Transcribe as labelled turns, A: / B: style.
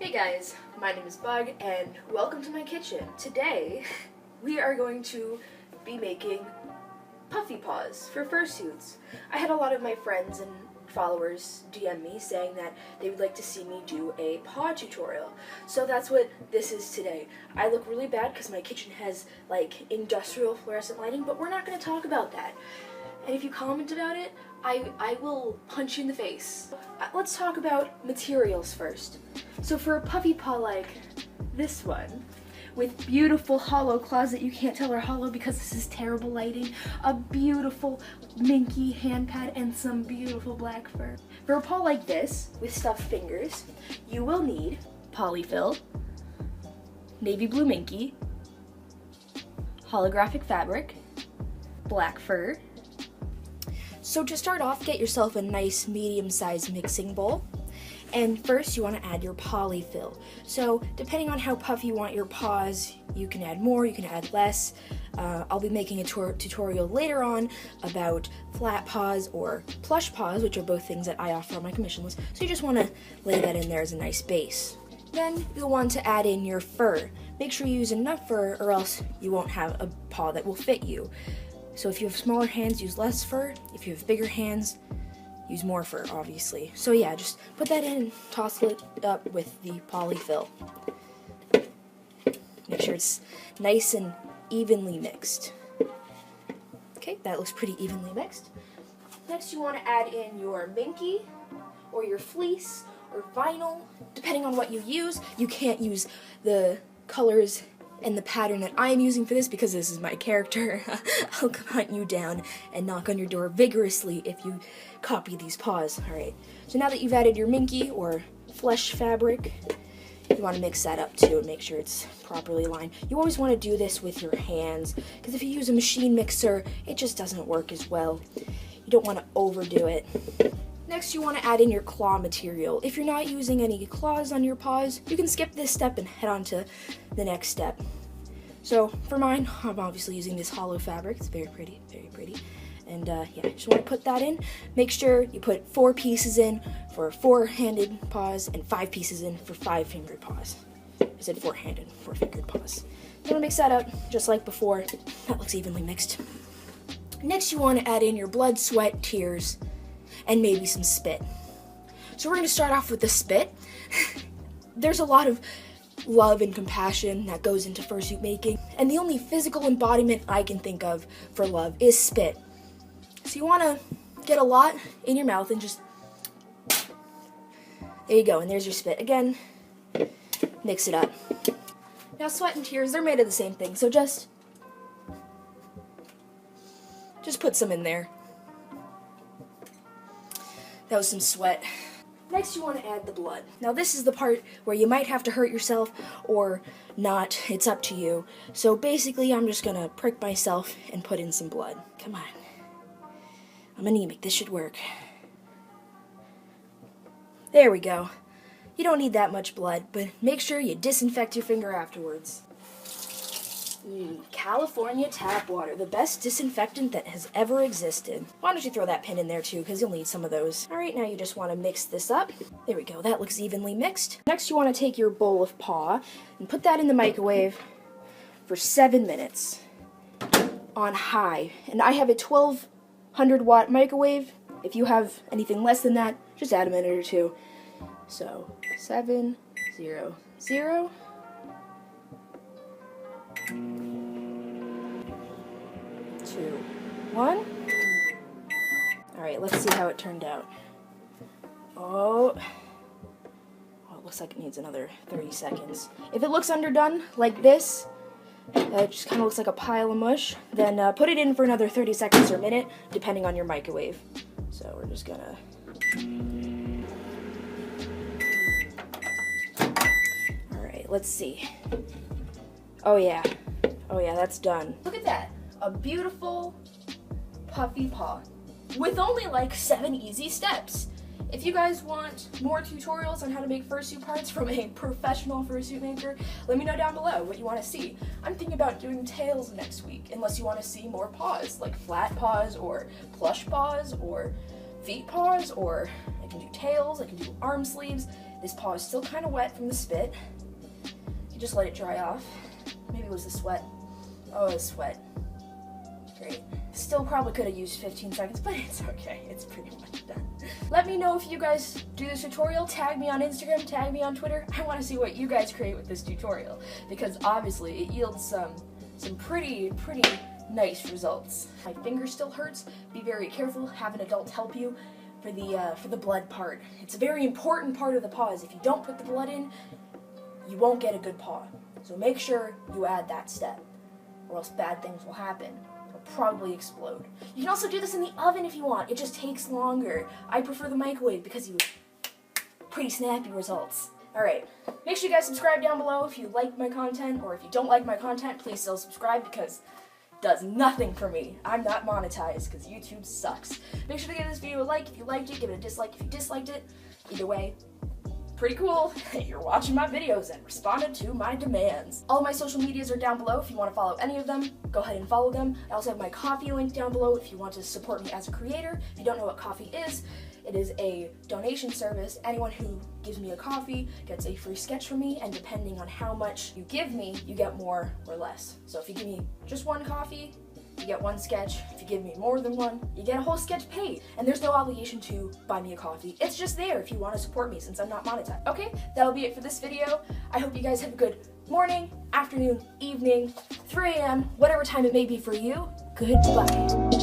A: Hey guys, my name is Bug and welcome to my kitchen. Today we are going to be making Puffy Paws for fursuits. I had a lot of my friends and followers DM me saying that they would like to see me do a paw tutorial. So that's what this is today. I look really bad because my kitchen has like industrial fluorescent lighting, but we're not going to talk about that. And if you comment about it, I will punch you in the face. Let's talk about materials first. So for a puffy paw like this one, with beautiful hollow claws that you can't tell are hollow because this is terrible lighting, a beautiful minky hand pad, and some beautiful black fur. For a paw like this, with stuffed fingers, you will need polyfill, navy blue minky, holographic fabric, black fur. So to start off, get yourself a nice medium-sized mixing bowl. And first you want to add your polyfill. So depending on how puffy you want your paws, you can add more, you can add less. I'll be making a tutorial later on about flat paws or plush paws, which are both things that I offer on my commission list. So you just want to lay that in there as a nice base. Then you'll want to add in your fur. Make sure you use enough fur or else you won't have a paw that will fit you. So if you have smaller hands, use less fur. If you have bigger hands, use more fur, obviously. So yeah, just put that in and toss it up with the polyfill. Make sure it's nice and evenly mixed. Okay, that looks pretty evenly mixed. Next you want to add in your minky or your fleece or vinyl. Depending on what you use, you can't use the colors and the pattern that I'm using for this because this is my character. I'll hunt you down and knock on your door vigorously if you copy these paws. Alright, so now that you've added your minky or flesh fabric, you want to mix that up too and make sure it's properly lined. You always want to do this with your hands because if you use a machine mixer, it just doesn't work as well. You don't want to overdo it. Next, you want to add in your claw material. If you're not using any claws on your paws, you can skip this step and head on to the next step. So for mine, I'm obviously using this hollow fabric. It's very pretty, very pretty. And yeah, I just want to put that in. Make sure you put 4 pieces in for 4-handed paws and 5 pieces in for 5-fingered paws. I said 4-handed, 4-fingered paws. You want to mix that up just like before. That looks evenly mixed. Next, you want to add in your blood, sweat, tears, and maybe some spit. So we're going to start off with the spit. There's a lot of love and compassion that goes into fursuit making, and the only physical embodiment I can think of for love is spit. So you want to get a lot in your mouth and just, there you go, and there's your spit. Again, mix it up. Now sweat and tears, they're made of the same thing, so just put some in there. That was some sweat. Next you want to add the blood. Now this is the part where you might have to hurt yourself or not. It's up to you. So basically I'm just going to prick myself and put in some blood. Come on. I'm anemic. This should work. There we go. You don't need that much blood, but make sure you disinfect your finger afterwards. California tap water, the best disinfectant that has ever existed. Why don't you throw that pin in there too, because you'll need some of those. Alright, now you just want to mix this up. There we go, that looks evenly mixed. Next you want to take your bowl of paw and put that in the microwave for 7 minutes on high. And I have a 1200 watt microwave. If you have anything less than that, just add a minute or two. So 700. 2, 1. Alright, let's see how it turned out. Oh, it looks like it needs another 30 seconds. If it looks underdone, like this, it just kind of looks like a pile of mush, then put it in for another 30 seconds or a minute, depending on your microwave. So we're just gonna... Alright, let's see. Oh yeah, that's done. Look at that. A beautiful puffy paw with only like 7 easy steps. If you guys want more tutorials on how to make fursuit parts from a professional fursuit maker, let me know down below what you want to see. I'm thinking about doing tails next week, unless you want to see more paws, like flat paws or plush paws or feet paws, or I can do tails, I can do arm sleeves. This paw is still kind of wet from the spit. You just let it dry off. Maybe it was the sweat. Oh, it was sweat. Great. Still probably could have used 15 seconds, but it's okay. It's pretty much done. Let me know if you guys do this tutorial. Tag me on Instagram, tag me on Twitter. I want to see what you guys create with this tutorial, because obviously it yields some pretty nice results. My finger still hurts. Be very careful. Have an adult help you for the blood part. It's a very important part of the paws. If you don't put the blood in, you won't get a good paw. So make sure you add that step, or else bad things will happen. It'll probably explode. You can also do this in the oven if you want. It just takes longer. I prefer the microwave because you pretty snappy results. Alright, make sure you guys subscribe down below if you like my content, or if you don't like my content, please still subscribe because it does nothing for me. I'm not monetized because YouTube sucks. Make sure to give this video a like if you liked it, give it a dislike if you disliked it. Either way, pretty cool. You're watching my videos and responded to my demands. All of my social medias are down below if you want to follow any of them. Go ahead and follow them. I also have my Ko-fi link down below if you want to support me as a creator. If you don't know what Ko-fi is, it is a donation service. Anyone who gives me a Ko-fi gets a free sketch from me, and depending on how much you give me, you get more or less. So if you give me just one Ko-fi, you get one sketch. If you give me more than one, you get a whole sketch paid. And there's no obligation to buy me a Ko-fi. It's just there if you want to support me since I'm not monetized. Okay, that'll be it for this video. I hope you guys have a good morning, afternoon, evening, 3 a.m., whatever time it may be for you. Goodbye.